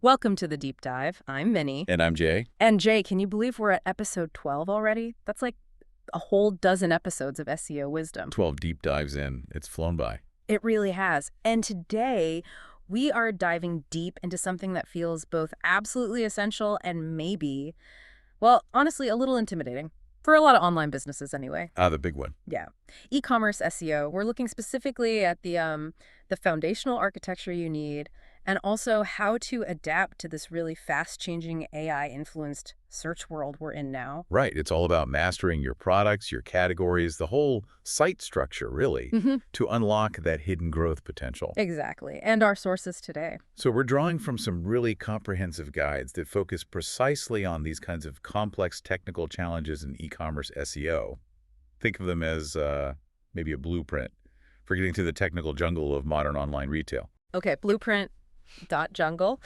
Welcome to the deep dive. I'm Minnie. And I'm Jay. And Jay, can you believe we're at episode 12 already? That's like a whole dozen episodes of SEO wisdom. 12 deep dives in. It's flown by. It really has. And today, we are diving deep into something that feels both absolutely essential and maybe, well, honestly, a little intimidating. For a lot of online businesses anyway. The big one. Yeah. E-commerce SEO. We're looking specifically at the foundational architecture you need and also how to adapt to this really fast-changing AI-influenced search world we're in now. Right. It's all about mastering your products, your categories, the whole site structure, really, to unlock that hidden growth potential. Exactly. And our sources today. So we're drawing from some really comprehensive guides that focus precisely on these kinds of complex technical challenges in e-commerce SEO. Think of them as maybe a blueprint for getting to the technical jungle of modern online retail. Okay, blueprint.jungle.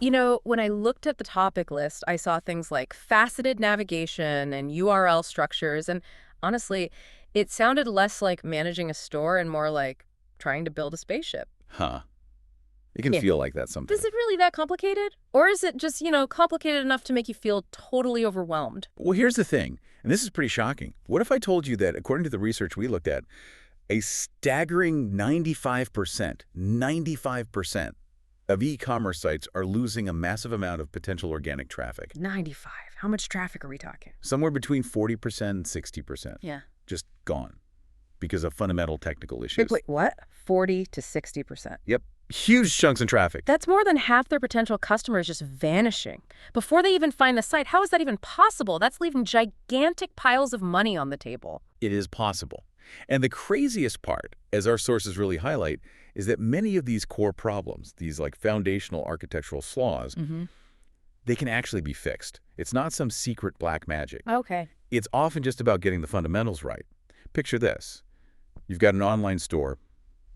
You know, when I looked at the topic list, I saw things like faceted navigation and URL structures. And honestly, it sounded less like managing a store and more like trying to build a spaceship. Huh. It can feel like that sometimes. Is it really that complicated? Or is it just, complicated enough to make you feel totally overwhelmed? Well, here's the thing, and this is pretty shocking. What if I told you that, according to the research we looked at, a staggering 95% of e-commerce sites are losing a massive amount of potential organic traffic. 95. How much traffic are we talking? Somewhere between 40% and 60%. Yeah. Just gone because of fundamental technical issues. Wait, what? 40 to 60%. Yep. Huge chunks in traffic. That's more than half their potential customers just vanishing. Before they even find the site, how is that even possible? That's leaving gigantic piles of money on the table. It is possible. And the craziest part, as our sources really highlight, is that many of these core problems, these like foundational architectural flaws, they can actually be fixed. It's not some secret black magic. Okay. It's often just about getting the fundamentals right. Picture this. You've got an online store,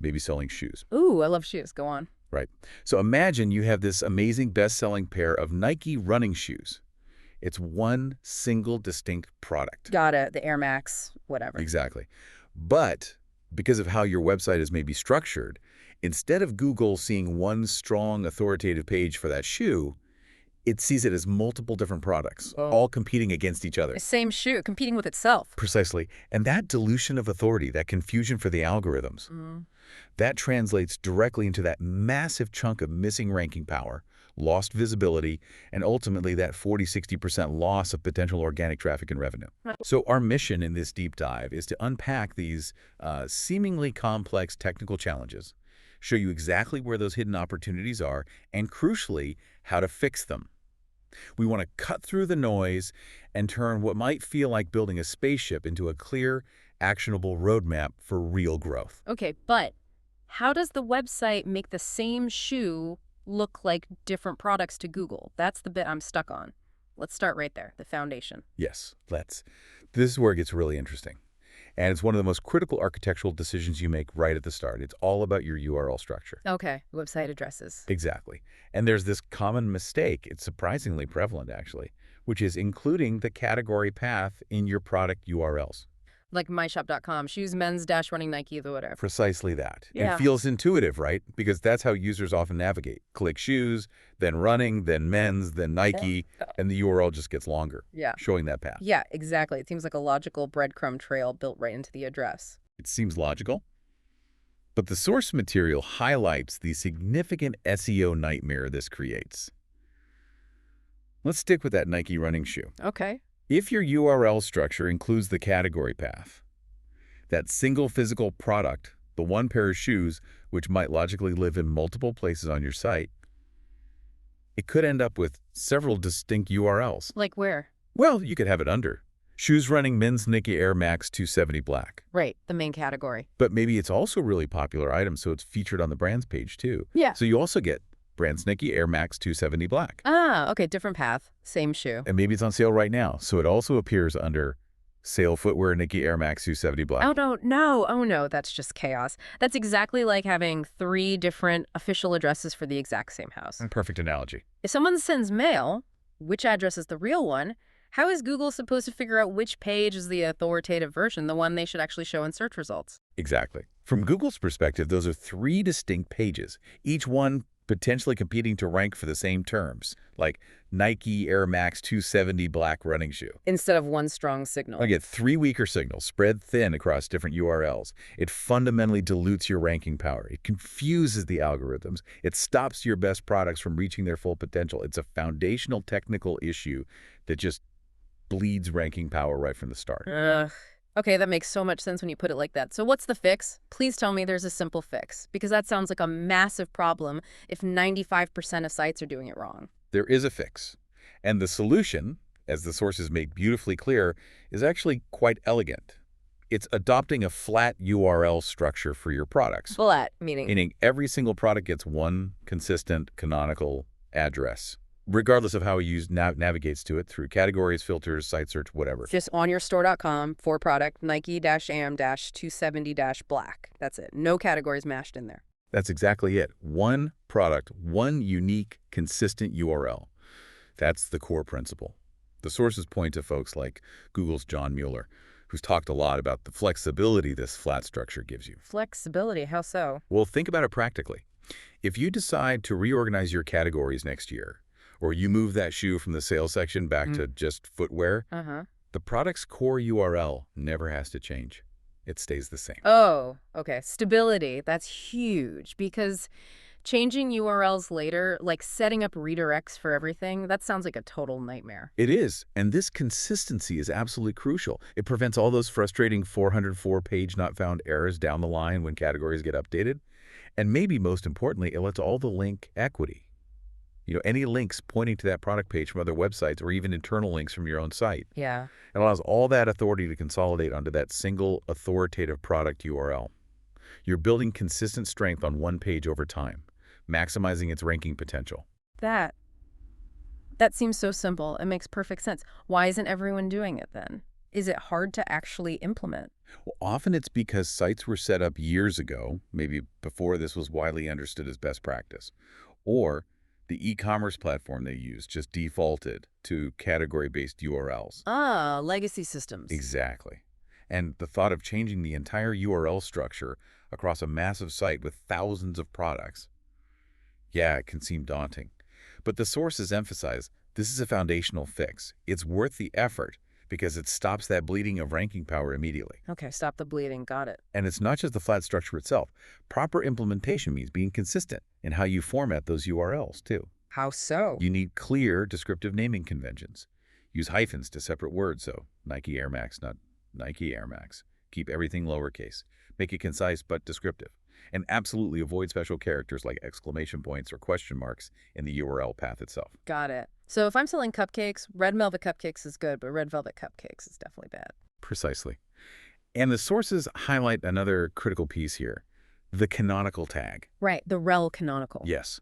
maybe selling shoes. Ooh, I love shoes. Go on. Right. So imagine you have this amazing best-selling pair of Nike running shoes. It's one single distinct product. Got it. The Air Max, whatever. Exactly. But because of how your website is maybe structured, instead of Google seeing one strong authoritative page for that shoe, it sees it as multiple different products, all competing against each other. Same shoe, competing with itself. Precisely. And that dilution of authority, that confusion for the algorithms, that translates directly into that massive chunk of missing ranking power, lost visibility, and ultimately that 40–60% loss of potential organic traffic and revenue. So our mission in this deep dive is to unpack these seemingly complex technical challenges, show you exactly where those hidden opportunities are, and crucially, how to fix them. We want to cut through the noise and turn what might feel like building a spaceship into a clear, actionable roadmap for real growth. Okay, but how does the website make the same shoe look like different products to Google? That's the bit I'm stuck on. Let's start right there, the foundation. Yes, let's. This is where it gets really interesting. And it's one of the most critical architectural decisions you make right at the start. It's all about your URL structure. Okay, website addresses. Exactly. And there's this common mistake, it's surprisingly prevalent actually, which is including the category path in your product URLs. Like myshop.com, shoes, men's, dash, running, Nike, the whatever. Precisely that. Yeah. It feels intuitive, right? Because that's how users often navigate. Click shoes, then running, then men's, then Nike, and the URL just gets longer, showing that path. Yeah, exactly. It seems like a logical breadcrumb trail built right into the address. It seems logical. But the source material highlights the significant SEO nightmare this creates. Let's stick with that Nike running shoe. Okay. If your URL structure includes the category path, that single physical product, the one pair of shoes, which might logically live in multiple places on your site, it could end up with several distinct URLs. Like where? Well, you could have it under shoes running men's Nike Air Max 270 black. Right, the main category. But maybe it's also a really popular item, so it's featured on the brand's page too. Yeah. So you also get brand's Nike Air Max 270 black. Ah, okay, different path, same shoe. And maybe it's on sale right now, so it also appears under sale footwear Nike Air Max 270 black. Oh, no, that's just chaos. That's exactly like having 3 different official addresses for the exact same house. Perfect analogy. If someone sends mail, which address is the real one? How is Google supposed to figure out which page is the authoritative version, the one they should actually show in search results? Exactly. From Google's perspective, those are 3 distinct pages, each one potentially competing to rank for the same terms, like Nike Air Max 270 black running shoe. Instead of one strong I signal. get three weaker signals spread thin across different URLs. It fundamentally dilutes your ranking power. It confuses the algorithms. It stops your best products from reaching their full potential. It's a foundational technical issue that just bleeds ranking power right from the start. Ugh. Okay, that makes so much sense when you put it like that. So what's the fix? Please tell me there's a simple fix, because that sounds like a massive problem if 95% of sites are doing it wrong. There is a fix. And the solution, as the sources make beautifully clear, is actually quite elegant. It's adopting a flat URL structure for your products, Flat, meaning meaning every single product gets one consistent canonical address, regardless of how a user navigates to it through categories, filters, site search, whatever. just on your store.com for product Nike-AM-270-black. That's it. No categories mashed in there. That's exactly it. One product, one unique, consistent URL. That's the core principle. The sources point to folks like Google's John Mueller, who's talked a lot about the flexibility this flat structure gives you. Flexibility, how so? Well, think about it practically. If you decide to reorganize your categories next year, or you move that shoe from the sales section back to just footwear, the product's core URL never has to change. It stays the same. Oh, okay. Stability, that's huge, because changing URLs later, like setting up redirects for everything, that sounds like a total nightmare. It is, and this consistency is absolutely crucial. It prevents all those frustrating 404-page not found errors down the line when categories get updated. And maybe most importantly, it lets all the link equity. Any links pointing to that product page from other websites or even internal links from your own site. Yeah. It allows all that authority to consolidate onto that single authoritative product URL. You're building consistent strength on one page over time, maximizing its ranking potential. That seems so simple. It makes perfect sense. Why isn't everyone doing it then? Is it hard to actually implement? Well, often it's because sites were set up years ago, maybe before this was widely understood as best practice, or the e-commerce platform they use just defaulted to category-based URLs. Ah, legacy systems. Exactly. And the thought of changing the entire URL structure across a massive site with thousands of products, yeah, it can seem daunting. But the sources emphasize this is a foundational fix. It's worth the effort because it stops that bleeding of ranking power immediately. Okay, stop the bleeding. Got it. And it's not just the flat structure itself. Proper implementation means being consistent in how you format those URLs, too. How so? You need clear descriptive naming conventions. Use hyphens to separate words, so Nike Air Max, not Nike Air Max. Keep everything lowercase. Make it concise but descriptive. And absolutely avoid special characters like exclamation points or question marks in the URL path itself. Got it. So if I'm selling cupcakes, red velvet cupcakes is good, but red velvet cupcakes is definitely bad. Precisely. And the sources highlight another critical piece here, the canonical tag. Right, the rel canonical. Yes.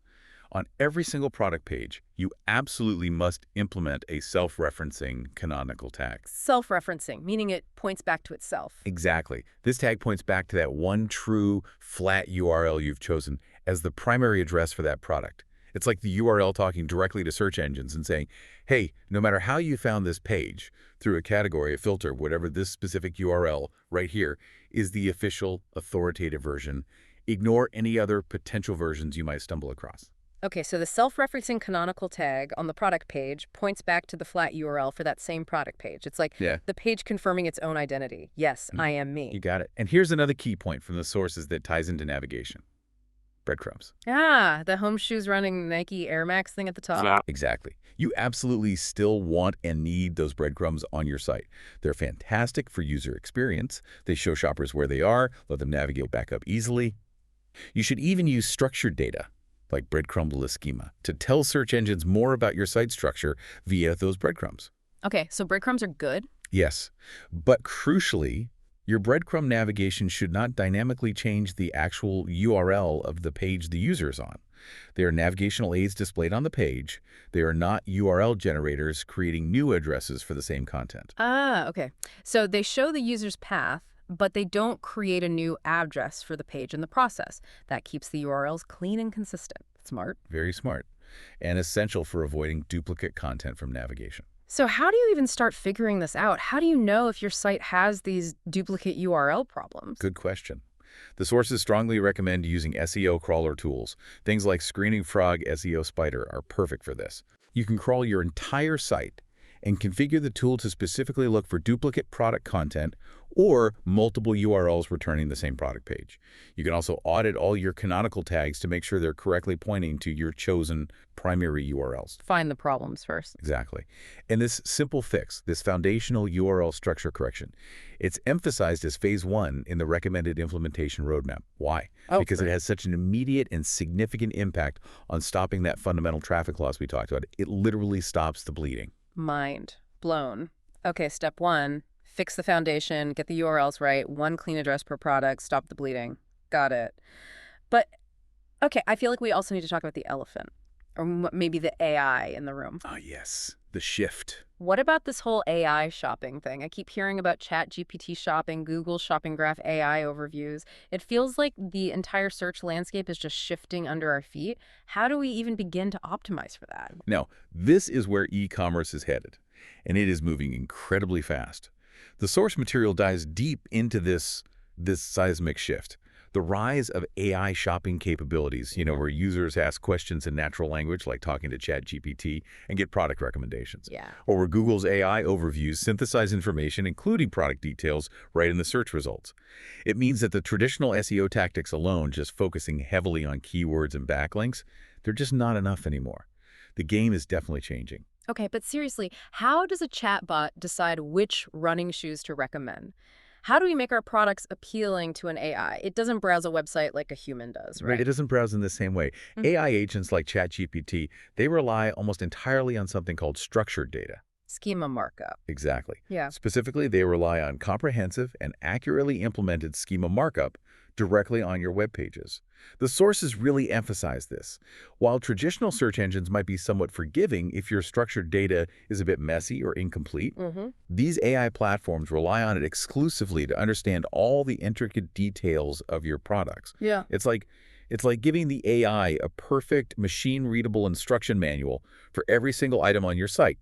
On every single product page, you absolutely must implement a self-referencing canonical tag. Self-referencing, meaning it points back to itself. Exactly. This tag points back to that one true flat URL you've chosen as the primary address for that product. It's like the URL talking directly to search engines and saying, hey, no matter how you found this page, through a category, a filter, whatever, this specific URL right here is the official authoritative version. Ignore any other potential versions you might stumble across. Okay, so the self-referencing canonical tag on the product page points back to the flat URL for that same product page. It's like the page confirming its own identity. Yes, I am me. You got it. And here's another key point from the sources that ties into navigation. Breadcrumbs. Ah, the home shoes running Nike Air Max thing at the top. Exactly. You absolutely still want and need those breadcrumbs on your site. They're fantastic for user experience. They show shoppers where they are, let them navigate back up easily. You should even use structured data, like breadcrumb schema, to tell search engines more about your site structure via those breadcrumbs. Okay, so breadcrumbs are good? Yes, but crucially, your breadcrumb navigation should not dynamically change the actual URL of the page the user is on. They are navigational aids displayed on the page. They are not URL generators creating new addresses for the same content. Ah, okay. So they show the user's path, but they don't create a new address for the page in the process. That keeps the URLs clean and consistent. Smart. Very smart. And essential for avoiding duplicate content from navigation. So how do you even start figuring this out? How do you know if your site has these duplicate URL problems? Good question. The sources strongly recommend using SEO crawler tools. Things like Screening Frog SEO Spider are perfect for this. You can crawl your entire site and configure the tool to specifically look for duplicate product content or multiple URLs returning the same product page. You can also audit all your canonical tags to make sure they're correctly pointing to your chosen primary URLs. Find the problems first. Exactly. And this simple fix, this foundational URL structure correction, it's emphasized as phase 1 in the recommended implementation roadmap. Why? Because it has such an immediate and significant impact on stopping that fundamental traffic loss we talked about. It literally stops the bleeding. Mind blown. Okay, step 1, fix the foundation, get the URLs right, 1 clean address per product, stop the bleeding. Got it. But, okay, I feel like we also need to talk about the elephant, or maybe the AI in the room. Ah, yes, the shift. What about this whole AI shopping thing? I keep hearing about ChatGPT shopping, Google Shopping Graph AI overviews. It feels like the entire search landscape is just shifting under our feet. How do we even begin to optimize for that? Now, this is where e-commerce is headed, and it is moving incredibly fast. The source material dives deep into this seismic shift. The rise of AI shopping capabilities, where users ask questions in natural language, like talking to ChatGPT, and get product recommendations. Yeah. Or where Google's AI overviews synthesize information, including product details, right in the search results. It means that the traditional SEO tactics alone, just focusing heavily on keywords and backlinks, they're just not enough anymore. The game is definitely changing. Okay, but seriously, how does a chatbot decide which running shoes to recommend? How do we make our products appealing to an AI? It doesn't browse a website like a human does, right? It doesn't browse in the same way. AI agents like ChatGPT, they rely almost entirely on something called structured data. Schema markup. Exactly. Yeah. Specifically, they rely on comprehensive and accurately implemented schema markup directly on your web pages. The sources really emphasize this. While traditional search engines might be somewhat forgiving if your structured data is a bit messy or incomplete, these AI platforms rely on it exclusively to understand all the intricate details of your products. Yeah. It's like giving the AI a perfect machine-readable instruction manual for every single item on your site.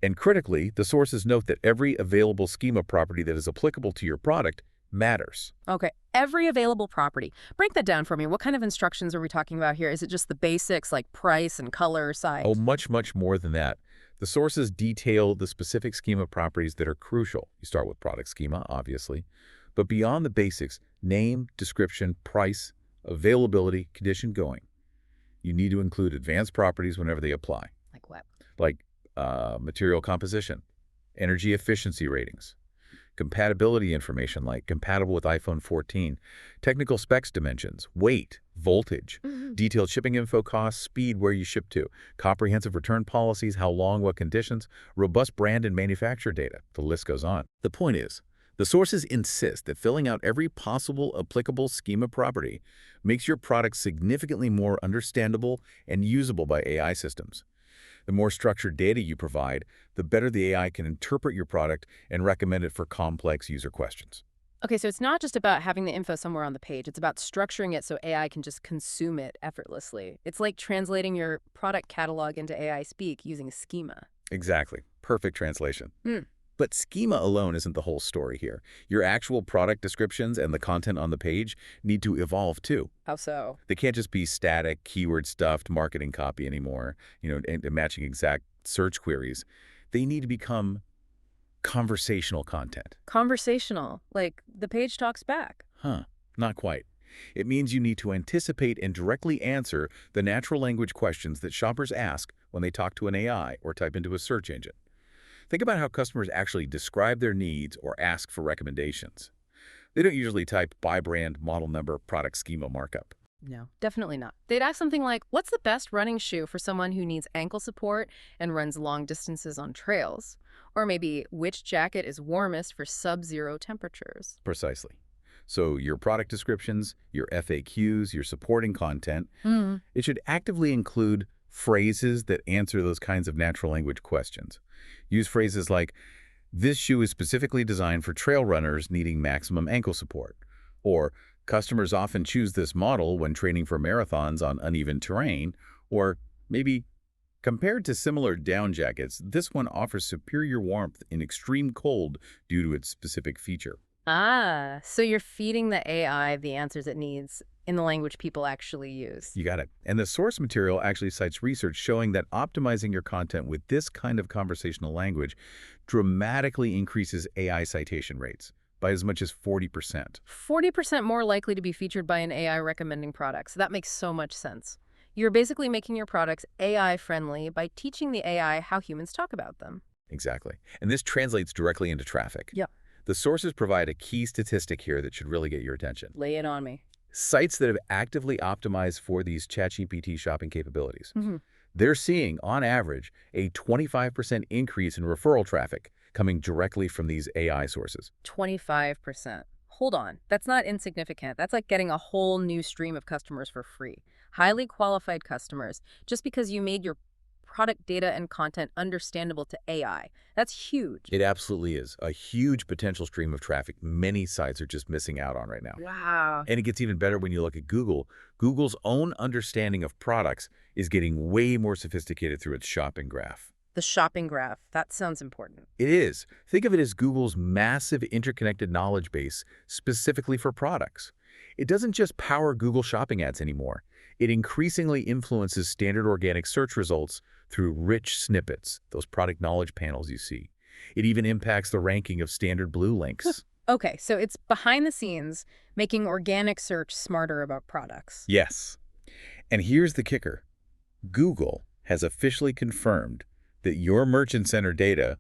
And critically, the sources note that every available schema property that is applicable to your product matters. Okay, every available property. Break that down for me. What kind of instructions are we talking about here? Is it just the basics like price and color, size? Oh, much, much more than that. The sources detail the specific schema properties that are crucial. You start with product schema, obviously. But beyond the basics, name, description, price, availability, condition going. You need to include advanced properties whenever they apply. Like what? Like material composition, energy efficiency ratings, compatibility information like compatible with iPhone 14, technical specs dimensions, weight, voltage, detailed shipping info costs, speed, where you ship to, comprehensive return policies, how long, what conditions, robust brand and manufacturer data. The list goes on. The point is, the sources insist that filling out every possible applicable schema property makes your product significantly more understandable and usable by AI systems. The more structured data you provide, the better the AI can interpret your product and recommend it for complex user questions. Okay, so it's not just about having the info somewhere on the page. It's about structuring it so AI can just consume it effortlessly. It's like translating your product catalog into AI speak using schema. Exactly. Perfect translation. But schema alone isn't the whole story here. Your actual product descriptions and the content on the page need to evolve too. How so? They can't just be static, keyword-stuffed marketing copy anymore, and matching exact search queries. They need to become conversational content. Conversational, like the page talks back. Not quite. It means you need to anticipate and directly answer the natural language questions that shoppers ask when they talk to an AI or type into a search engine. Think about how customers actually describe their needs or ask for recommendations. They don't usually type by brand, model number, product schema markup. No, definitely not. They'd ask something like, what's the best running shoe for someone who needs ankle support and runs long distances on trails? Or maybe, which jacket is warmest for sub-zero temperatures? Precisely. So your product descriptions, your FAQs, your supporting content, it should actively include phrases that answer those kinds of natural language questions. Use phrases like, this shoe is specifically designed for trail runners needing maximum ankle support. Or, customers often choose this model when training for marathons on uneven terrain. Or maybe, compared to similar down jackets, this one offers superior warmth in extreme cold due to its specific feature. Ah, so you're feeding the AI the answers it needs in the language people actually use. You got it. And the source material actually cites research showing that optimizing your content with this kind of conversational language dramatically increases AI citation rates by as much as 40%. 40% more likely to be featured by an AI recommending products. That makes so much sense. You're basically making your products AI-friendly by teaching the AI how humans talk about them. Exactly. And this translates directly into traffic. Yep. The sources provide a key statistic here that should really get your attention. Lay it on me. Sites that have actively optimized for these ChatGPT shopping capabilities, Hmm. they're seeing, on average, a 25% increase in referral traffic coming directly from these AI sources. 25%. Hold on. That's not insignificant. That's like getting a whole new stream of customers for free. Highly qualified customers, just because you made your product data and content understandable to AI. That's huge. It absolutely is a huge potential stream of traffic many sites are just missing out on right now. Wow. And it gets even better when you look at Google. Google's own understanding of products is getting way more sophisticated through its shopping graph. The shopping graph. That sounds important. It is. Think of it as Google's massive interconnected knowledge base specifically for products. It doesn't just power Google shopping ads anymore. It increasingly influences standard organic search results through rich snippets, those product knowledge panels you see. It even impacts the ranking of standard blue links. Okay, so it's behind the scenes, making organic search smarter about products. Yes. And here's the kicker. Google has officially confirmed that your Merchant Center data,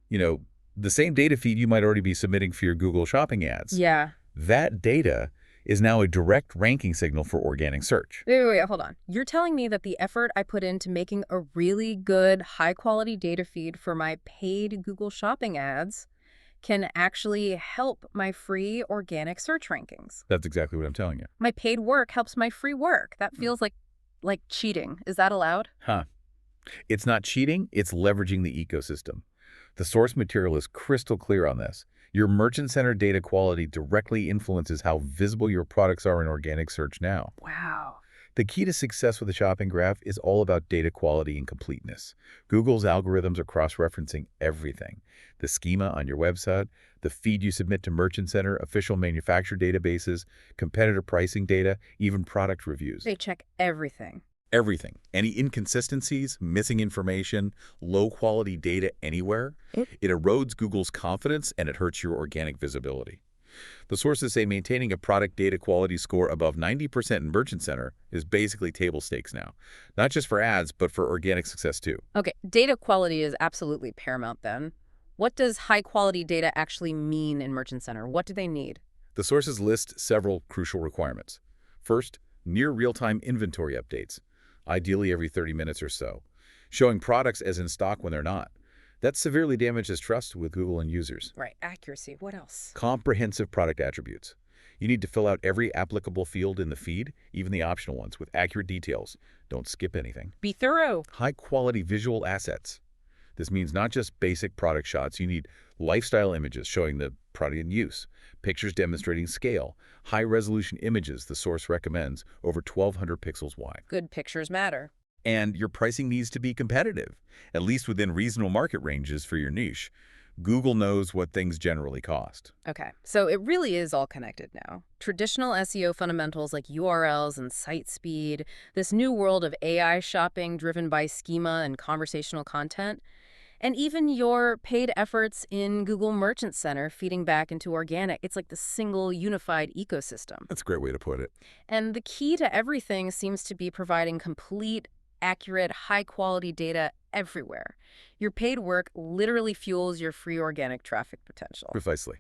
you know, the same data feed you might already be submitting for your Google shopping ads, Yeah. that data is now a direct ranking signal for organic search. Wait, hold on. You're telling me that the effort I put into making a really good, high-quality data feed for my paid Google Shopping ads can actually help my free organic search rankings. That's exactly what I'm telling you. My paid work helps my free work. That feels like cheating. Is that allowed? Huh. It's not cheating, it's leveraging the ecosystem. The source material is crystal clear on this. Your Merchant Center data quality directly influences how visible your products are in organic search now. Wow. The key to success with the shopping graph is all about data quality and completeness. Google's algorithms are cross-referencing everything. The schema on your website, the feed you submit to Merchant Center, official manufacturer databases, competitor pricing data, even product reviews. They check everything. Everything. Any inconsistencies, missing information, low-quality data anywhere, it erodes Google's confidence and it hurts your organic visibility. The sources say maintaining a product data quality score above 90% in Merchant Center is basically table stakes now, not just for ads, but for organic success too. Okay, data quality is absolutely paramount then. What does high-quality data actually mean in Merchant Center? What do they need? The sources list several crucial requirements. First, near real-time inventory updates, ideally every 30 minutes or so, showing products as in stock when they're not. That severely damages trust with Google and users. Right, accuracy. What else? Comprehensive product attributes. You need to fill out every applicable field in the feed, even the optional ones, with accurate details. Don't skip anything. Be thorough. High-quality visual assets. This means not just basic product shots. You need lifestyle images showing the product in use, pictures demonstrating scale, high-resolution images the source recommends over 1,200 pixels wide. Good pictures matter. And your pricing needs to be competitive, at least within reasonable market ranges for your niche. Google knows what things generally cost. Okay, so it really is all connected now. Traditional SEO fundamentals like URLs and site speed, this new world of AI shopping driven by schema and conversational content, and even your paid efforts in Google Merchant Center feeding back into organic. It's like the single unified ecosystem. That's a great way to put it. And the key to everything seems to be providing complete, accurate, high-quality data everywhere. Your paid work literally fuels your free organic traffic potential. Precisely.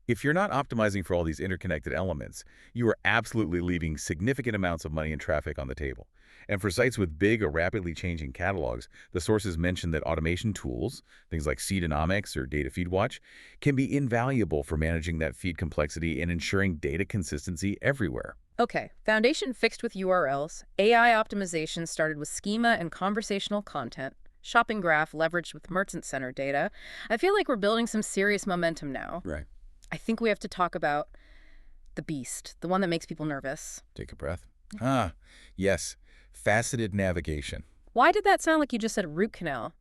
If you're not optimizing for all these interconnected elements, you are absolutely leaving significant amounts of money and traffic on the table. And for sites with big or rapidly changing catalogs, the sources mention that automation tools, things like Seedonomics or Data Feed Watch, can be invaluable for managing that feed complexity and ensuring data consistency everywhere. Okay, foundation fixed with URLs, AI optimization started with schema and conversational content, shopping graph leveraged with Merchant Center data. I feel like we're building some serious momentum now. Right. I think we have to talk about the beast, the one that makes people nervous. Take a breath. Yes. Faceted navigation. Why did that sound like you just said root canal?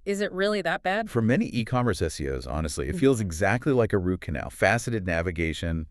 Is it really that bad? For many e-commerce SEOs, honestly, it feels exactly like a root canal. Faceted navigation,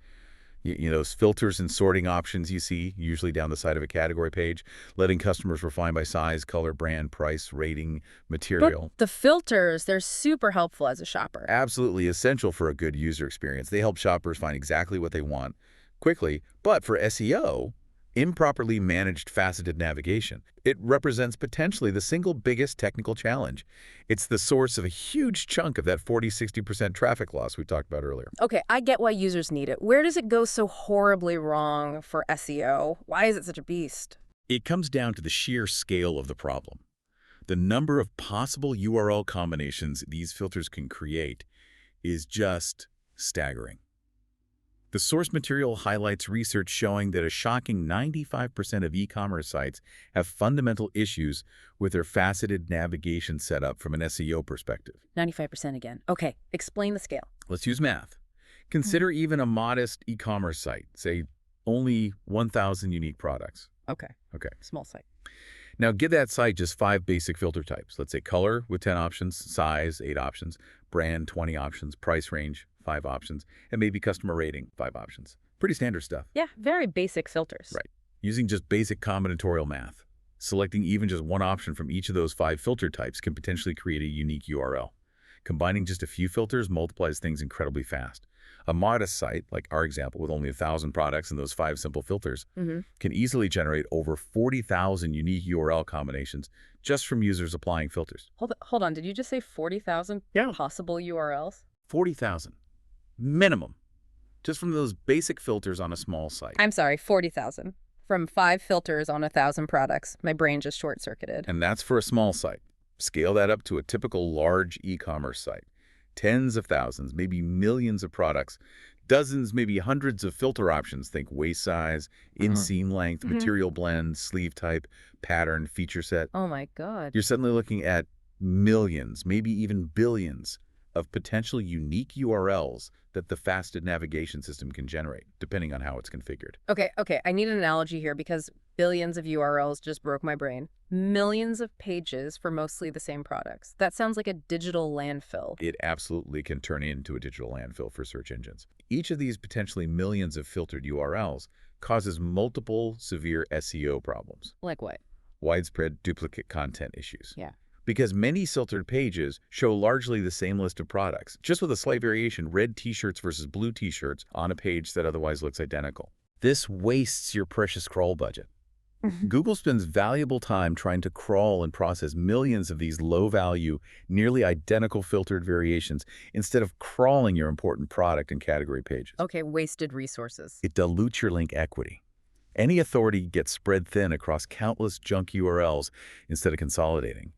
those filters and sorting options you see, usually down the side of a category page, letting customers refine by size, color, brand, price, rating, But material. the filters, they're super helpful as a shopper. Absolutely essential for a good user experience. They help shoppers find exactly what they want quickly. But for SEO, improperly managed faceted navigation, it represents potentially the single biggest technical challenge. It's the source of a huge chunk of that 40–60% traffic loss we talked about earlier. Okay, I get why users need it. Where does it go so horribly wrong for SEO? Why is it such a beast? It comes down to the sheer scale of the problem. The number of possible URL combinations these filters can create is just staggering. The source material highlights research showing that a shocking 95% of e-commerce sites have fundamental issues with their faceted navigation setup from an SEO perspective. 95% again. Okay, explain the scale. Let's use math. Consider even a modest e-commerce site, say only 1,000 unique products. Okay, Okay. small site. Now give that site just 5 basic filter types. Let's say color with 10 options, size, 8 options, brand, 20 options, price range, 5 options, and maybe customer rating, 5 options. Pretty standard stuff. Yeah, very basic filters. Right. Using just basic combinatorial math. Selecting even just one option from each of those 5 filter types can potentially create a unique URL. Combining just a few filters multiplies things incredibly fast. A modest site, like our example with only 1,000 products and those 5 simple filters, can easily generate over 40,000 unique URL combinations just from users applying filters. Hold on, did you just say 40,000 possible URLs? 40,000. Minimum. Just from those basic filters on a small site. I'm sorry, 40,000. From 5 filters on 1,000 products. My brain just short-circuited. And that's for a small site. Scale that up to a typical large e-commerce site. Tens of thousands, maybe millions of products, dozens, maybe hundreds of filter options. Think waist size, inseam length, material blend, sleeve type, pattern, feature set. Oh my God. You're suddenly looking at millions, maybe even billions of potential unique URLs that the faceted navigation system can generate, depending on how it's configured. Okay, I need an analogy here because billions of URLs just broke my brain. Millions of pages for mostly the same products. That sounds like a digital landfill. It absolutely can turn into a digital landfill for search engines. Each of these potentially millions of filtered URLs causes multiple severe SEO problems. Like what? Widespread duplicate content issues. Yeah. Because many filtered pages show largely the same list of products, just with a slight variation, red t-shirts versus blue t-shirts on a page that otherwise looks identical. This wastes your precious crawl budget. Google spends valuable time trying to crawl and process millions of these low-value, nearly identical filtered variations instead of crawling your important product and category pages. Okay, wasted resources. It dilutes your link equity. Any authority gets spread thin across countless junk URLs instead of consolidating.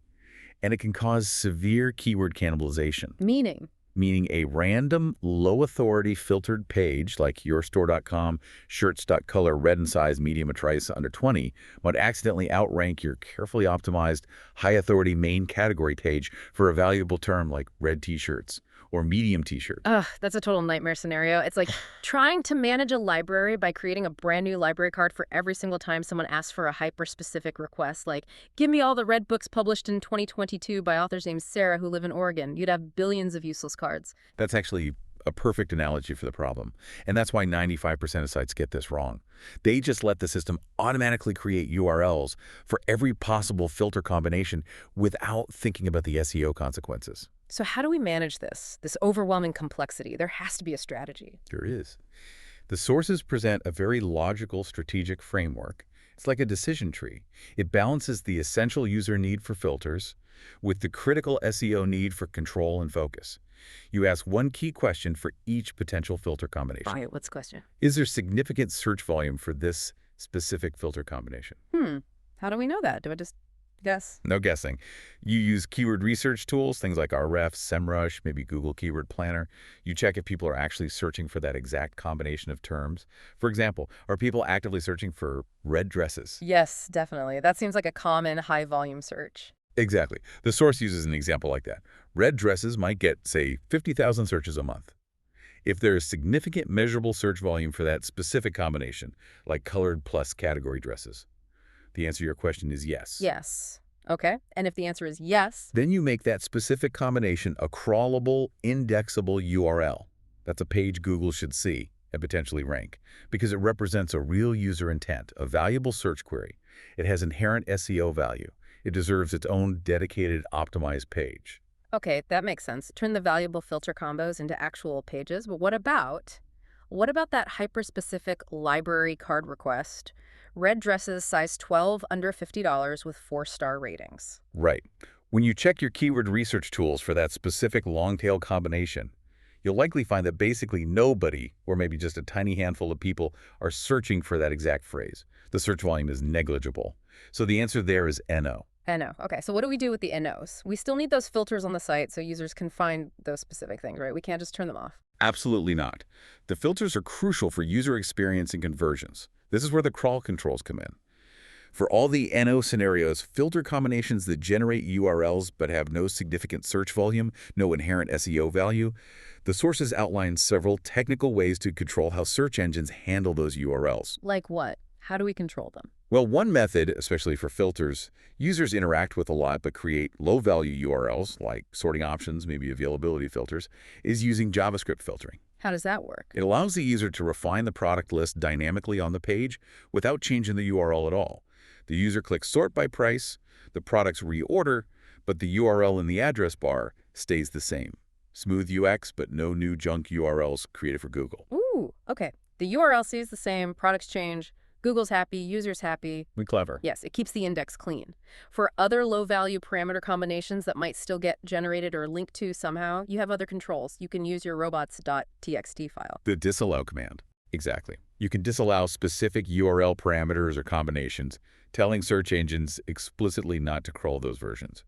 And it can cause severe keyword cannibalization. Meaning a random, low-authority filtered page like yourstore.com, shirts.color, red in size, medium, or price under 20 might accidentally outrank your carefully optimized, high-authority main category page for a valuable term like red t-shirts or medium t-shirts. Ugh, that's a total nightmare scenario. It's like trying to manage a library by creating a brand new library card for every single time someone asks for a hyper-specific request, like, give me all the red books published in 2022 by authors named Sarah who live in Oregon. You'd have billions of useless cards. That's actually a perfect analogy for the problem. And that's why 95% of sites get this wrong. They just let the system automatically create URLs for every possible filter combination without thinking about the SEO consequences. So how do we manage this overwhelming complexity? There has to be a strategy. There is. The sources present a very logical strategic framework. It's like a decision tree. It balances the essential user need for filters with the critical SEO need for control and focus. You ask one key question for each potential filter combination. Right, what's the question? Is there significant search volume for this specific filter combination? How do we know that? Do I just guess? No guessing. You use keyword research tools, things like Ahrefs, SEMrush, maybe Google Keyword Planner. You check if people are actually searching for that exact combination of terms. For example, are people actively searching for red dresses? Yes, definitely. That seems like a common high-volume search. Exactly. The source uses an example like that. Red dresses might get, say, 50,000 searches a month. If there is significant measurable search volume for that specific combination, like colored plus category dresses, the answer to your question is yes. Yes. Okay, and if the answer is yes, Then you make that specific combination a crawlable, indexable URL. That's a page Google should see and potentially rank, because it represents a real user intent, a valuable search query. It has inherent SEO value. It deserves its own dedicated, optimized page. okay, that makes sense. Turn the valuable filter combos into actual pages, but what about that hyper-specific library card request? Red dresses size 12 under $50 with 4-star ratings. Right. When you check your keyword research tools for that specific long-tail combination, you'll likely find that basically nobody, or maybe just a tiny handful of people, are searching for that exact phrase. The search volume is negligible. So the answer there is NO. NO. Okay, so what do we do with the NOs? We still need those filters on the site so users can find those specific things, right? We can't just turn them off. Absolutely not. The filters are crucial for user experience and conversions. This is where the crawl controls come in. For all the NO scenarios, filter combinations that generate URLs but have no significant search volume, no inherent SEO value, the sources outline several technical ways to control how search engines handle those URLs. Like what? How do we control them? Well, one method, especially for filters, users interact with a lot but create low-value URLs, like sorting options, maybe availability filters, is using JavaScript filtering. How does that work? It allows the user to refine the product list dynamically on the page without changing the URL at all. The user clicks sort by price, the products reorder, but the URL in the address bar stays the same. Smooth UX, but no new junk URLs created for Google. Ooh, okay. The URL stays the same, products change, Google's happy, users happy. Clever. Yes, it keeps the index clean. For other low-value parameter combinations that might still get generated or linked to somehow, you have other controls. You can use your robots.txt file. The disallow command. Exactly. You can disallow specific URL parameters or combinations, telling search engines explicitly not to crawl those versions.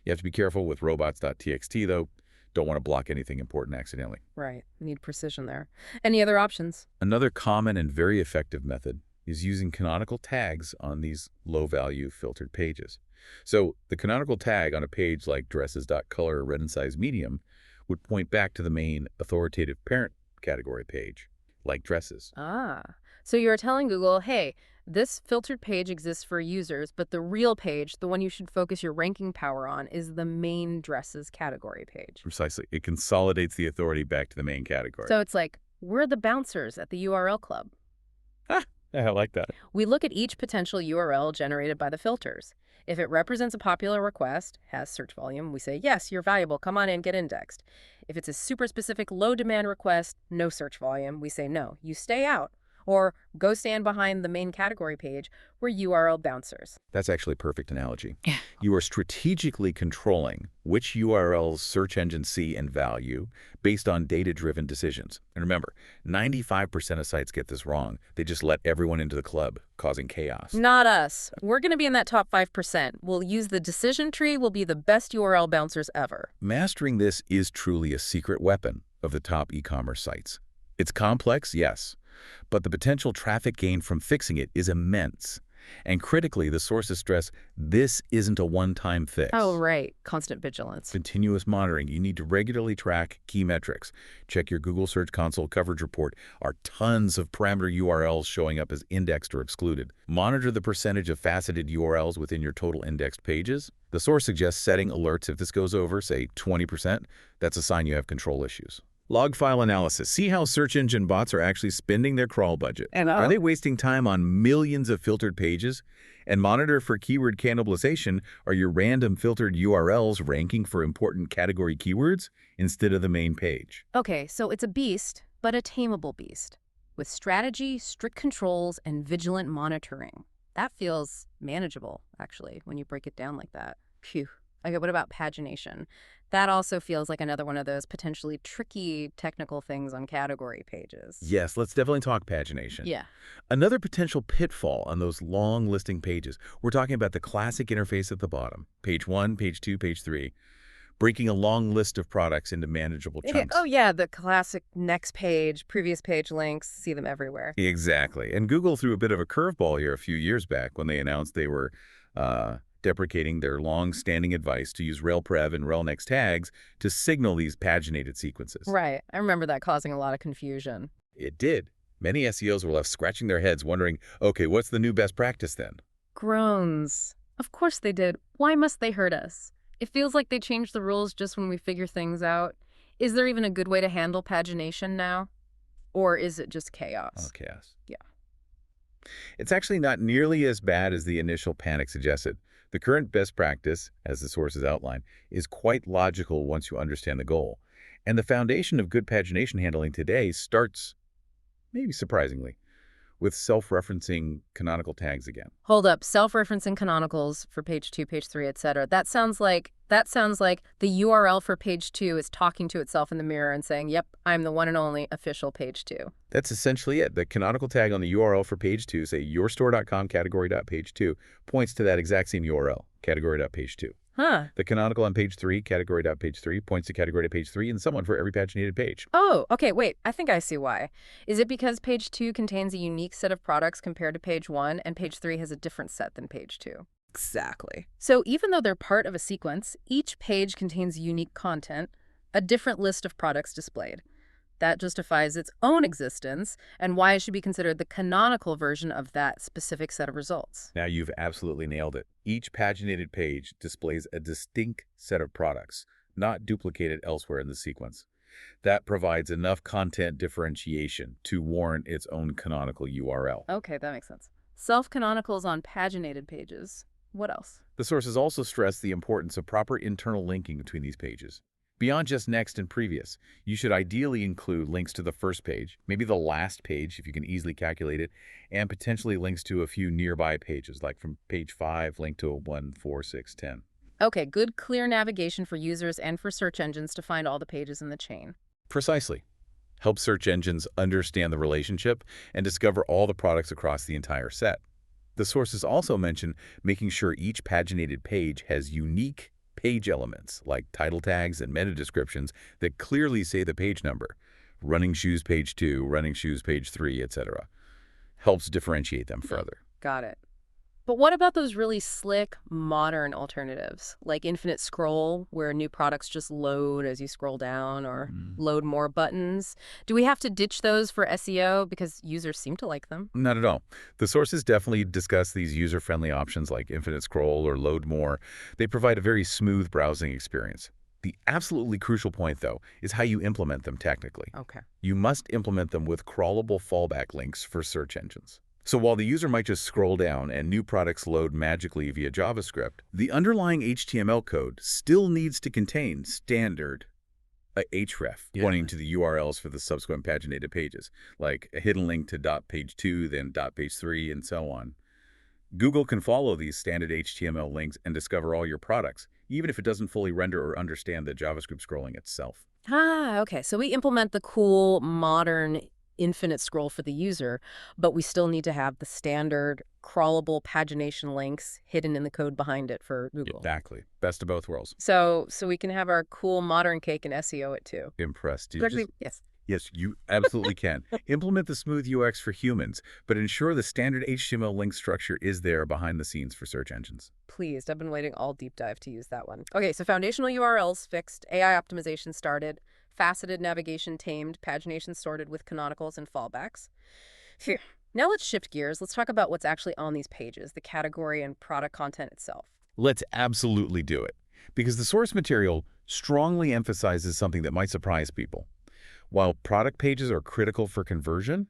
You have to be careful with robots.txt, though. Don't want to block anything important accidentally. Right, need precision there. Any other options? Another common and very effective method is using canonical tags on these low-value filtered pages. So the canonical tag on a page like dresses.color red and size medium would point back to the main authoritative parent category page, like dresses. Ah, so you're telling Google, hey, this filtered page exists for users, but the real page, the one you should focus your ranking power on, is the main dresses category page. Precisely. It consolidates the authority back to the main category. So it's like, we're the bouncers at the URL club. Yeah, I like that. We look at each potential URL generated by the filters. If it represents a popular request, has search volume, we say, yes, you're valuable, come on in, get indexed. If it's a super specific low-demand request, no search volume, we say, no, you stay out. Or go stand behind the main category page where URL bouncers. That's actually a perfect analogy. Yeah. You are strategically controlling which URLs search engines see and value based on data-driven decisions. And remember, 95% of sites get this wrong. They just let everyone into the club, causing chaos. Not us. We're going to be in that top 5%. We'll use the decision tree. We'll be the best URL bouncers ever. Mastering this is truly a secret weapon of the top e-commerce sites. It's complex, yes, but the potential traffic gain from fixing it is immense. And critically, the sources stress this isn't a one-time fix. Oh, right. Constant vigilance. Continuous monitoring. You need to regularly track key metrics. Check your Google Search Console coverage report. Are tons of parameter URLs showing up as indexed or excluded? Monitor the percentage of faceted URLs within your total indexed pages. The source suggests setting alerts if this goes over, say, 20%. That's a sign you have control issues. Log file analysis. See how search engine bots are actually spending their crawl budget. And are they wasting time on millions of filtered pages? And monitor for keyword cannibalization. Are your random filtered URLs ranking for important category keywords instead of the main page? Okay, so it's a beast, but a tameable beast. With strategy, strict controls, and vigilant monitoring. That feels manageable, actually, when you break it down like that. Phew. Okay, what about pagination? That also feels like another one of those potentially tricky technical things on category pages. Yes, let's definitely talk pagination. Yeah. Another potential pitfall on those long listing pages, we're talking about the classic interface at the bottom. Page 1, page 2, page 3. Breaking a long list of products into manageable chunks. Oh, yeah, the classic next page, previous page links, see them everywhere. Exactly. And Google threw a bit of a curveball here a few years back when they announced they were deprecating their long-standing advice to use relprev and relnext tags to signal these paginated sequences. Right. I remember that causing a lot of confusion. It did. Many SEOs were left scratching their heads wondering, okay, what's the new best practice then? Groans. Of course they did. Why must they hurt us? It feels like they change the rules just when we figure things out. Is there even a good way to handle pagination now? Or is it just Oh, chaos? chaos. Yeah. It's actually not nearly as bad as the initial panic suggested. The current best practice, as the sources outline, is quite logical once you understand the goal. And the foundation of good pagination handling today starts, maybe surprisingly, with self-referencing canonical tags again. Hold up, self-referencing canonicals for page 2, page 3, etc. That sounds like the URL for page 2 is talking to itself in the mirror and saying, "Yep, I'm the one and only official page 2." That's essentially it. The canonical tag on the URL for page 2, say yourstore.com category.page2, points to that exact same URL, category.page2. Huh. The canonical on page 3, category.page3, points to category.page3, and so on for every paginated page. Oh, okay, wait, I think I see why. Is it because page 2 contains a unique set of products compared to page 1, and page 3 has a different set than page 2? Exactly. So even though they're part of a sequence, each page contains unique content, a different list of products displayed. That justifies its own existence and why it should be considered the canonical version of that specific set of results. Now you've absolutely nailed it. Each paginated page displays a distinct set of products, not duplicated elsewhere in the sequence. That provides enough content differentiation to warrant its own canonical URL. Okay, that makes sense. Self-canonicals on paginated pages. What else? The sources also stress the importance of proper internal linking between these pages. Beyond just next and previous, you should ideally include links to the first page, maybe the last page if you can easily calculate it, and potentially links to a few nearby pages, like from page 5, link to 1, 4, 6, 10. Okay, good clear navigation for users and for search engines to find all the pages in the chain. Precisely. Help search engines understand the relationship and discover all the products across the entire set. The sources also mention making sure each paginated page has unique page elements like title tags and meta descriptions that clearly say the page number. Running shoes page 2, running shoes page 3, etc. Helps differentiate them further. Got it. But what about those really slick, modern alternatives, like infinite scroll, where new products just load as you scroll down, or load more buttons? Do we have to ditch those for SEO because users seem to like them? Not at all. The sources definitely discuss these user-friendly options like infinite scroll or load more. They provide a very smooth browsing experience. The absolutely crucial point, though, is how you implement them technically. Okay. You must implement them with crawlable fallback links for search engines. So while the user might just scroll down and new products load magically via JavaScript, the underlying HTML code still needs to contain standard href, pointing to the URLs for the subsequent paginated pages, like a hidden link to .page 2, then .page 3, and so on. Google can follow these standard HTML links and discover all your products, even if it doesn't fully render or understand the JavaScript scrolling itself. Ah, okay. So we implement the cool, modern, infinite scroll for the user, but we still need to have the standard crawlable pagination links hidden in the code behind it for Google. Exactly. Best of both worlds. So we can have our cool modern cake and SEO it too. Impressed. Yes. Yes, you absolutely can. Implement the smooth UX for humans, but ensure the standard HTML link structure is there behind the scenes for search engines. Pleased. I've been waiting all deep dive to use that one. Okay, so foundational URLs fixed, AI optimization started, faceted navigation tamed, pagination sorted with canonicals and fallbacks. Phew. Now let's shift gears. Let's talk about what's actually on these pages, the category and product content itself. Let's absolutely do it, because the source material strongly emphasizes something that might surprise people. While product pages are critical for conversion,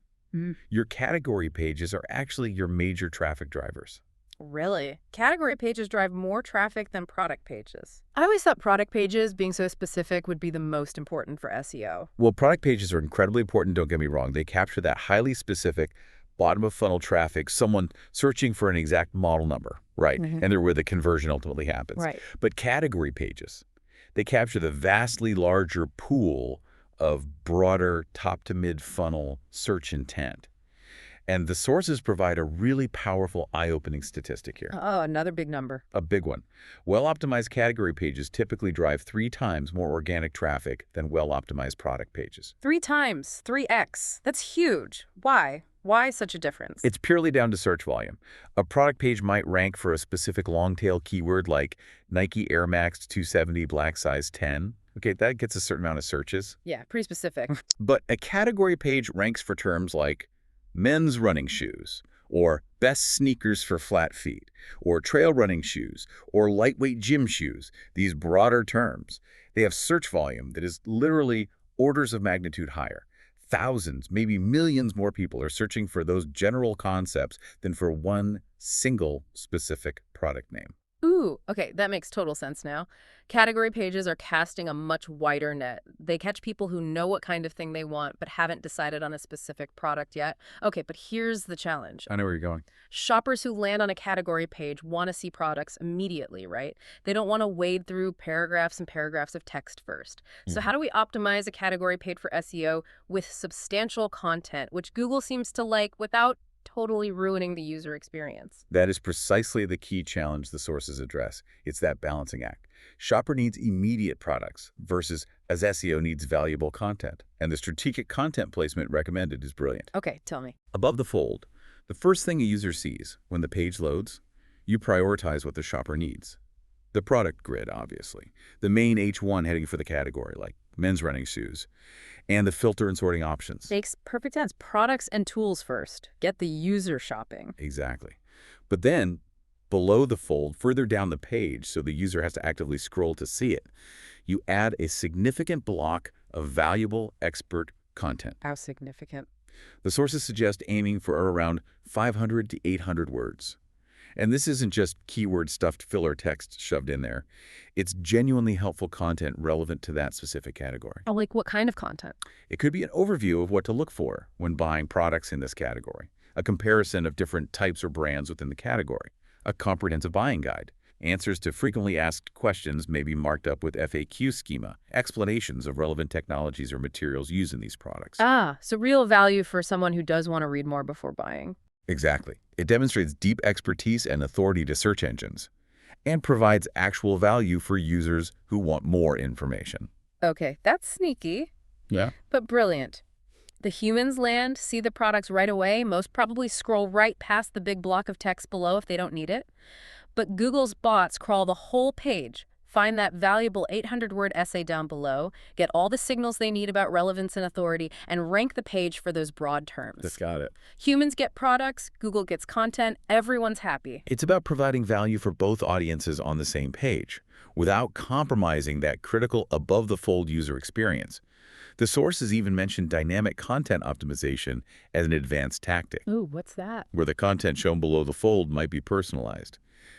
your category pages are actually your major traffic drivers. Really? Category pages drive more traffic than product pages. I always thought product pages, being so specific, would be the most important for SEO. Well, product pages are incredibly important, don't get me wrong. They capture that highly specific bottom-of-funnel traffic, someone searching for an exact model number, right? And they're where the conversion ultimately happens. Right. But category pages, they capture the vastly larger pool of broader top-to-mid funnel search intent. And the sources provide a really powerful eye-opening statistic here. Oh, another big number. A big one. Well-optimized category pages typically drive 3 times more organic traffic than well-optimized product pages. 3 times, 3x. That's huge. Why? Why such a difference? It's purely down to search volume. A product page might rank for a specific long-tail keyword like Nike Air Max 270 black size 10. Okay, that gets a certain amount of searches. Yeah, pretty specific. But a category page ranks for terms like men's running shoes, or best sneakers for flat feet, or trail running shoes, or lightweight gym shoes, these broader terms, they have search volume that is literally orders of magnitude higher. Thousands, maybe millions more people are searching for those general concepts than for one single specific product name. Ooh, okay, that makes total sense now. Category pages are casting a much wider net. They catch people who know what kind of thing they want but haven't decided on a specific product yet. Okay, but here's the challenge. I know where you're going. Shoppers who land on a category page want to see products immediately, right? They don't want to wade through paragraphs and paragraphs of text first. So how do we optimize a category page for SEO with substantial content, which Google seems to like, without totally ruining the user experience? That is precisely the key challenge the sources address. It's that balancing act. Shopper needs immediate products versus as SEO needs valuable content. And the strategic content placement recommended is brilliant. Okay, tell me. Above the fold, the first thing a user sees when the page loads, you prioritize what the shopper needs. The product grid, obviously. The main H1 heading for the category, like men's running shoes, and the filter and sorting options. Makes perfect sense. Products and tools first. Get the user shopping. Exactly. But then, below the fold, further down the page, so the user has to actively scroll to see it, you add a significant block of valuable expert content. How significant? The sources suggest aiming for around 500 to 800 words. And this isn't just keyword-stuffed filler text shoved in there. It's genuinely helpful content relevant to that specific category. Oh, like what kind of content? It could be an overview of what to look for when buying products in this category, a comparison of different types or brands within the category, a comprehensive buying guide, answers to frequently asked questions may be marked up with FAQ schema, explanations of relevant technologies or materials used in these products. Ah, so real value for someone who does want to read more before buying. Exactly. It demonstrates deep expertise and authority to search engines, and provides actual value for users who want more information. Okay, that's sneaky, Yeah. but brilliant. The humans land, see the products right away, most probably scroll right past the big block of text below if they don't need it. But Google's bots crawl the whole page, find that valuable 800-word essay down below, get all the signals they need about relevance and authority, and rank the page for those broad terms. That's got it. Humans get products, Google gets content, everyone's happy. It's about providing value for both audiences on the same page, without compromising that critical above-the-fold user experience. The sources even mentioned dynamic content optimization as an advanced tactic, Ooh, what's that? where the content shown below the fold might be personalized.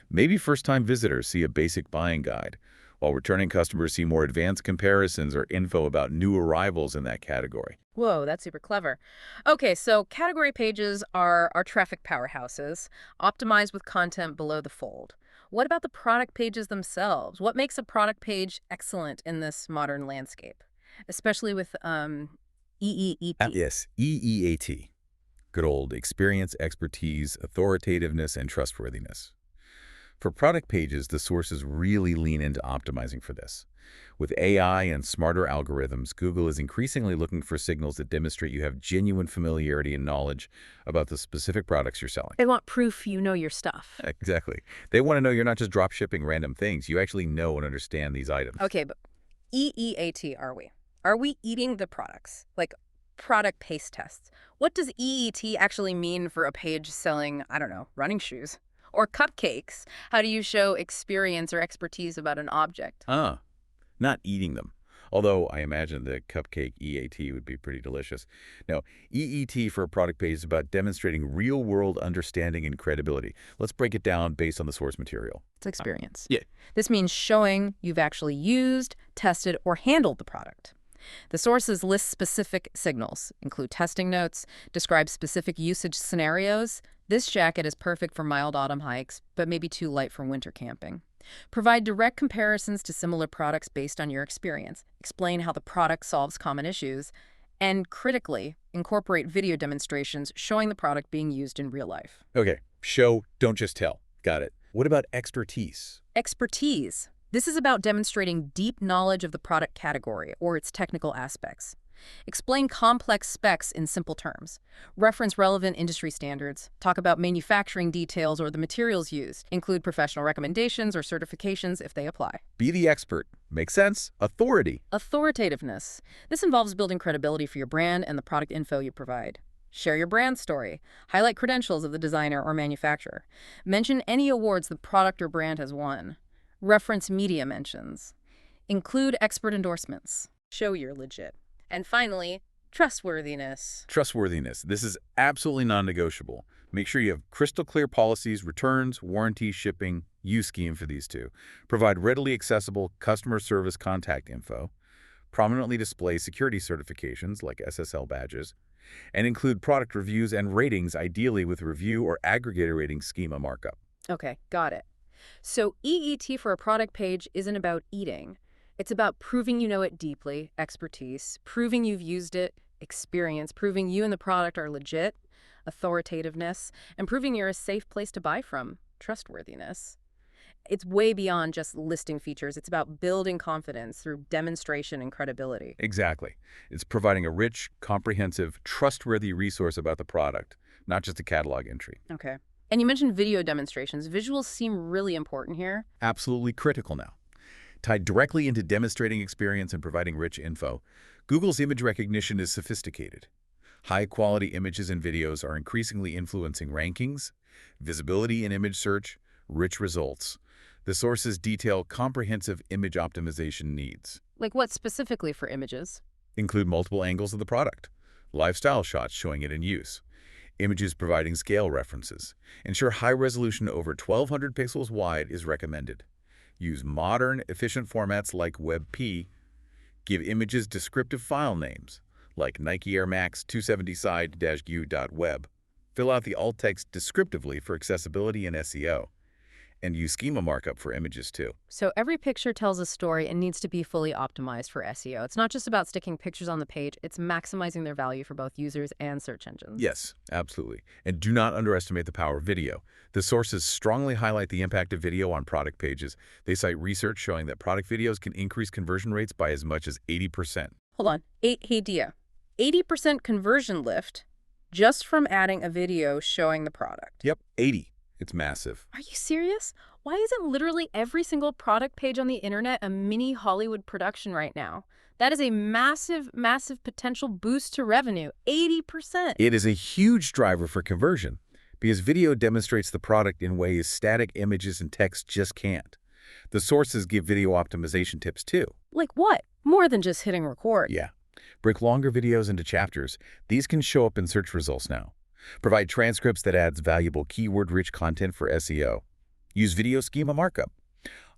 Maybe first-time visitors see a basic buying guide, while returning customers see more advanced comparisons or info about new arrivals in that category. Whoa, that's super clever. Okay, so category pages are our traffic powerhouses, optimized with content below the fold. What about the product pages themselves? What makes a product page excellent in this modern landscape, especially with EEET? Yes, EEAT. Good old experience, expertise, authoritativeness, and trustworthiness. For product pages, the sources really lean into optimizing for this. With AI and smarter algorithms, Google is increasingly looking for signals that demonstrate you have genuine familiarity and knowledge about the specific products you're selling. They want proof you know your stuff. Exactly. They want to know you're not just drop shipping random things. You actually know and understand these items. Okay, but EEAT are we? Are we eating the products? Like product paste tests. What does EET actually mean for a page selling, I don't know, running shoes? Or cupcakes? How do you show experience or expertise about an object? Not eating them. Although I imagine the cupcake EAT would be pretty delicious. No, EET for a product page is about demonstrating real-world understanding and credibility. Let's break it down based on the source material. It's experience. Yeah. This means showing you've actually used, tested, or handled the product. The sources list specific signals, include testing notes, describe specific usage scenarios. This jacket is perfect for mild autumn hikes, but maybe too light for winter camping. Provide direct comparisons to similar products based on your experience. Explain how the product solves common issues. And critically, incorporate video demonstrations showing the product being used in real life. Okay, show, don't just tell. Got it. What about expertise? Expertise. This is about demonstrating deep knowledge of the product category or its technical aspects. Explain complex specs in simple terms. Reference relevant industry standards. Talk about manufacturing details or the materials used. Include professional recommendations or certifications if they apply. Be the expert. Makes sense. Authority. Authoritativeness. This involves building credibility for your brand and the product info you provide. Share your brand story. Highlight credentials of the designer or manufacturer. Mention any awards the product or brand has won. Reference media mentions. Include expert endorsements. Show you're legit. And finally, trustworthiness. Trustworthiness. This is absolutely non-negotiable. Make sure you have crystal clear policies, returns, warranty, shipping, use scheme for these two. Provide readily accessible customer service contact info. Prominently display security certifications like SSL badges. And include product reviews and ratings, ideally with review or aggregator rating schema markup. Okay, got it. So EET for a product page isn't about eating. It's about proving you know it deeply, expertise, proving you've used it, experience, proving you and the product are legit, authoritativeness, and proving you're a safe place to buy from, trustworthiness. It's way beyond just listing features. It's about building confidence through demonstration and credibility. Exactly. It's providing a rich, comprehensive, trustworthy resource about the product, not just a catalog entry. Okay. And you mentioned video demonstrations. Visuals seem really important here. Absolutely critical now. Tied directly into demonstrating experience and providing rich info, Google's image recognition is sophisticated. High-quality images and videos are increasingly influencing rankings, visibility in image search, rich results. The sources detail comprehensive image optimization needs. Like what specifically for images? Include multiple angles of the product, lifestyle shots showing it in use, images providing scale references. Ensure high resolution over 1,200 pixels wide is recommended. Use modern, efficient formats like WebP. Give images descriptive file names, like Nike Air Max 270 side-u.web. Fill out the alt text descriptively for accessibility and SEO. And use schema markup for images too. So every picture tells a story and needs to be fully optimized for SEO. It's not just about sticking pictures on the page, it's maximizing their value for both users and search engines. Yes, absolutely. And do not underestimate the power of video. The sources strongly highlight the impact of video on product pages. They cite research showing that product videos can increase conversion rates by as much as 80%. Hold on. Hey, Dia. 80% conversion lift just from adding a video showing the product. Yep, 80. It's massive. Are you serious? Why isn't literally every single product page on the internet a mini Hollywood production right now? That is a massive, massive potential boost to revenue, 80%. It is a huge driver for conversion because video demonstrates the product in ways static images and text just can't. The sources give video optimization tips too. Like what? More than just hitting record. Yeah. Break longer videos into chapters. These can show up in search results now. Provide transcripts that adds valuable keyword-rich content for SEO. Use video schema markup.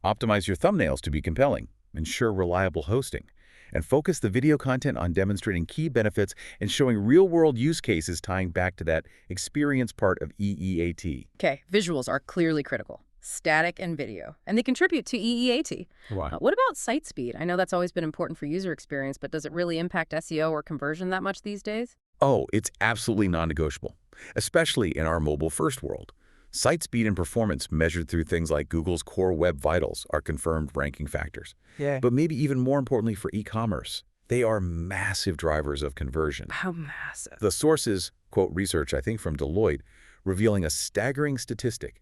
Optimize your thumbnails to be compelling. Ensure reliable hosting. And focus the video content on demonstrating key benefits and showing real-world use cases tying back to that experience part of EEAT. Okay, visuals are clearly critical. Static and video. And they contribute to EEAT. Wow. What about site speed? I know that's always been important for user experience, but does it really impact SEO or conversion that much these days? Oh, it's absolutely non-negotiable, especially in our mobile-first world. Site speed and performance measured through things like Google's core web vitals are confirmed ranking factors. Yeah. But maybe even more importantly for e-commerce, they are massive drivers of conversion. How massive? The sources, quote research, I think from Deloitte, revealing a staggering statistic.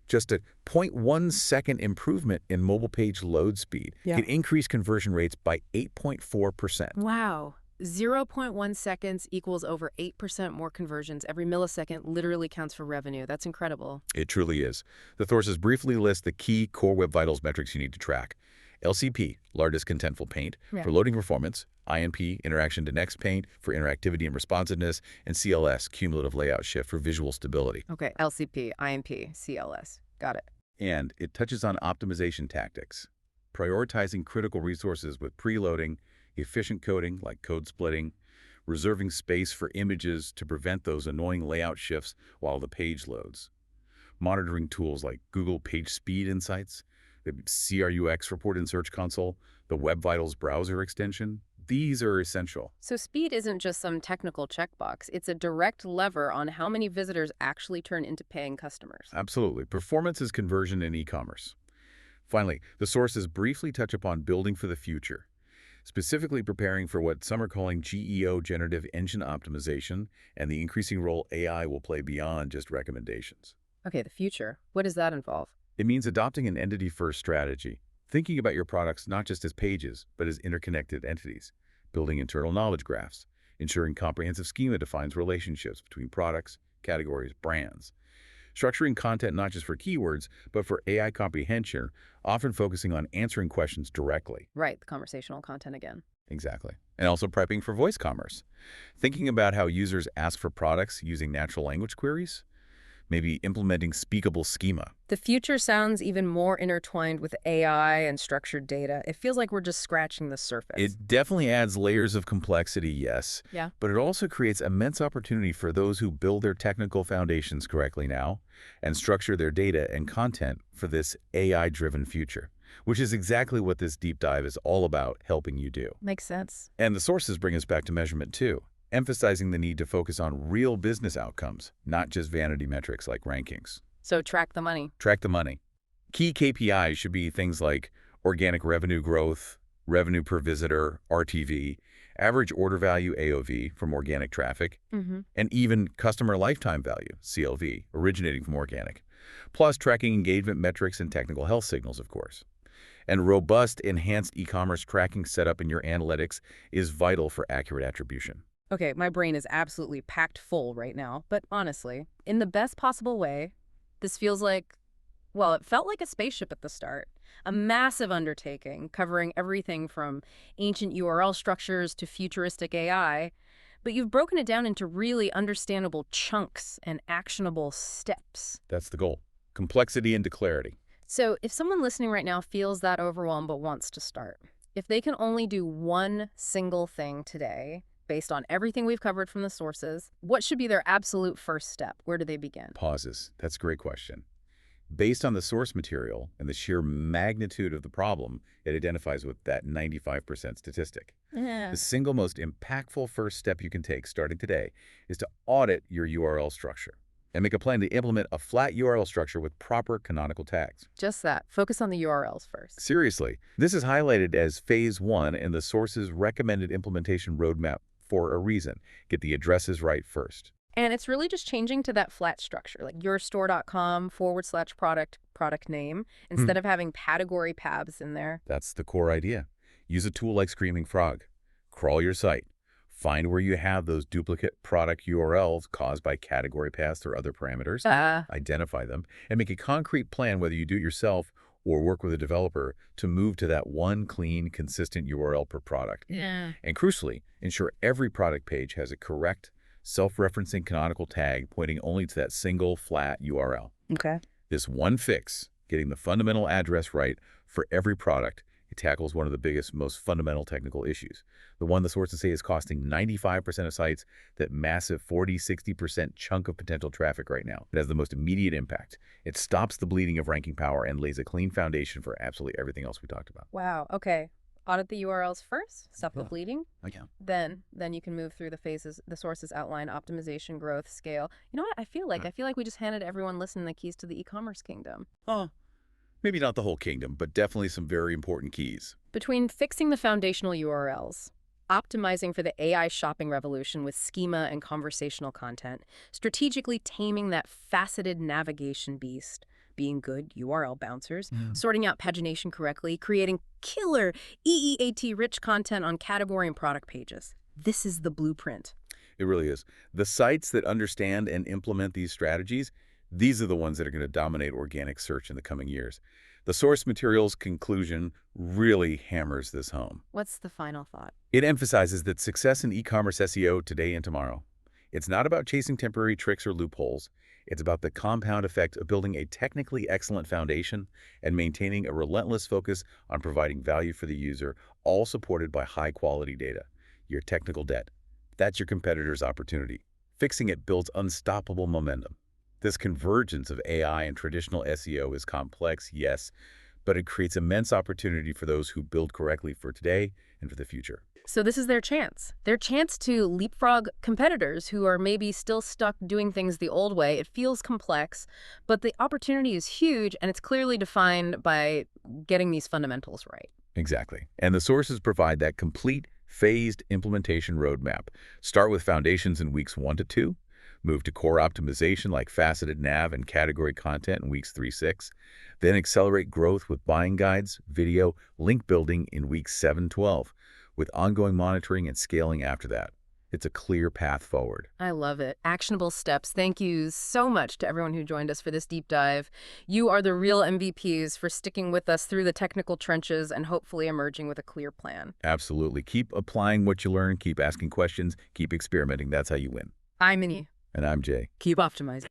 Just a 0.1 second improvement in mobile page load speed can increase conversion rates by 8.4%. Wow. 0.1 seconds equals over 8% more conversions. Every millisecond literally counts for revenue. That's incredible. It truly is. The sources briefly list the key core web vitals metrics you need to track. LCP, largest contentful paint, for loading performance, INP, interaction to next paint, for interactivity and responsiveness, and CLS, cumulative layout shift, for visual stability. Okay, LCP, INP, CLS. Got it. And it touches on optimization tactics, prioritizing critical resources with preloading, efficient coding like code splitting, reserving space for images to prevent those annoying layout shifts while the page loads, monitoring tools like Google Page Speed Insights, the CRUX report in Search Console, the Web Vitals browser extension. These are essential. So speed isn't just some technical checkbox. It's a direct lever on how many visitors actually turn into paying customers. Absolutely. Performance is conversion in e-commerce. Finally, the sources briefly touch upon building for the future, specifically preparing for what some are calling GEO, generative engine optimization, and the increasing role AI will play beyond just recommendations. Okay, the future. What does that involve? It means adopting an entity-first strategy, thinking about your products not just as pages, but as interconnected entities, building internal knowledge graphs, ensuring comprehensive schema defines relationships between products, categories, brands. Structuring content not just for keywords, but for AI comprehension, often focusing on answering questions directly. Right, the conversational content again. Exactly. And also prepping for voice commerce. Thinking about how users ask for products using natural language queries, maybe implementing speakable schema. The future sounds even more intertwined with AI and structured data. It feels like we're just scratching the surface. It definitely adds layers of complexity, yes, Yeah. but it also creates immense opportunity for those who build their technical foundations correctly now and structure their data and content for this AI-driven future, which is exactly what this deep dive is all about helping you do. Makes sense. And the sources bring us back to measurement too, emphasizing the need to focus on real business outcomes, not just vanity metrics like rankings. So track the money. Track the money. Key KPIs should be things like organic revenue growth, revenue per visitor, RTV, average order value, AOV, from organic traffic, and even customer lifetime value, CLV, originating from organic, plus tracking engagement metrics and technical health signals, of course. And robust, enhanced e-commerce tracking setup in your analytics is vital for accurate attribution. Okay, my brain is absolutely packed full right now, but honestly, in the best possible way, this feels like, well, it felt like a spaceship at the start. A massive undertaking covering everything from ancient URL structures to futuristic AI, but you've broken it down into really understandable chunks and actionable steps. That's the goal. Complexity into clarity. So if someone listening right now feels that overwhelmed but wants to start, if they can only do one single thing today, based on everything we've covered from the sources, what should be their absolute first step? Where do they begin? Pauses. That's a great question. Based on the source material and the sheer magnitude of the problem, it identifies with that 95% statistic. Yeah. The single most impactful first step you can take starting today is to audit your URL structure and make a plan to implement a flat URL structure with proper canonical tags. Just that. Focus on the URLs first. Seriously, this is highlighted as phase 1 in the source's recommended implementation roadmap for a reason. Get the addresses right first. And it's really just changing to that flat structure, like yourstore.com/product name, instead of having category paths in there. That's the core idea. Use a tool like Screaming Frog. Crawl your site. Find where you have those duplicate product URLs caused by category paths or other parameters. Identify them and make a concrete plan, whether you do it yourself or work with a developer, to move to that one clean, consistent URL per product. Yeah. And crucially, ensure every product page has a correct, self-referencing canonical tag pointing only to that single flat URL. Okay. This one fix, getting the fundamental address right for every product, it tackles one of the biggest, most fundamental technical issues. The one the sources say is costing 95% of sites that massive 40–60% chunk of potential traffic right now. It has the most immediate impact. It stops the bleeding of ranking power and lays a clean foundation for absolutely everything else we talked about. Wow. Okay. Audit the URLs first, stop the Yeah. bleeding. I can. Then you can move through the phases the sources outline: optimization, growth, scale. You know what? I feel like we just handed everyone listening the keys to the e-commerce kingdom. Oh, maybe not the whole kingdom, but definitely some very important keys. Between fixing the foundational URLs, optimizing for the AI shopping revolution with schema and conversational content, strategically taming that faceted navigation beast, being good URL bouncers, sorting out pagination correctly, creating killer EEAT-rich content on category and product pages. This is the blueprint. It really is. The sites that understand and implement these strategies, these are the ones that are going to dominate organic search in the coming years. The source material's conclusion really hammers this home. What's the final thought? It emphasizes that success in e-commerce SEO today and tomorrow, it's not about chasing temporary tricks or loopholes. It's about the compound effect of building a technically excellent foundation and maintaining a relentless focus on providing value for the user, all supported by high-quality data. Your technical debt. That's your competitor's opportunity. Fixing it builds unstoppable momentum. This convergence of AI and traditional SEO is complex, yes, but it creates immense opportunity for those who build correctly for today and for the future. So this is their chance. Their chance to leapfrog competitors who are maybe still stuck doing things the old way. It feels complex, but the opportunity is huge, and it's clearly defined by getting these fundamentals right. Exactly. And the sources provide that complete, phased implementation roadmap. Start with foundations in weeks 1 to 2. Move to core optimization like faceted nav and category content in weeks 3–6. Then accelerate growth with buying guides, video, link building in weeks 7–12, with ongoing monitoring and scaling after that. It's a clear path forward. I love it. Actionable steps. Thank you so much to everyone who joined us for this deep dive. You are the real MVPs for sticking with us through the technical trenches and hopefully emerging with a clear plan. Absolutely. Keep applying what you learn, keep asking questions, keep experimenting. That's how you win. I'm Minnie. And I'm Jay. Keep optimizing.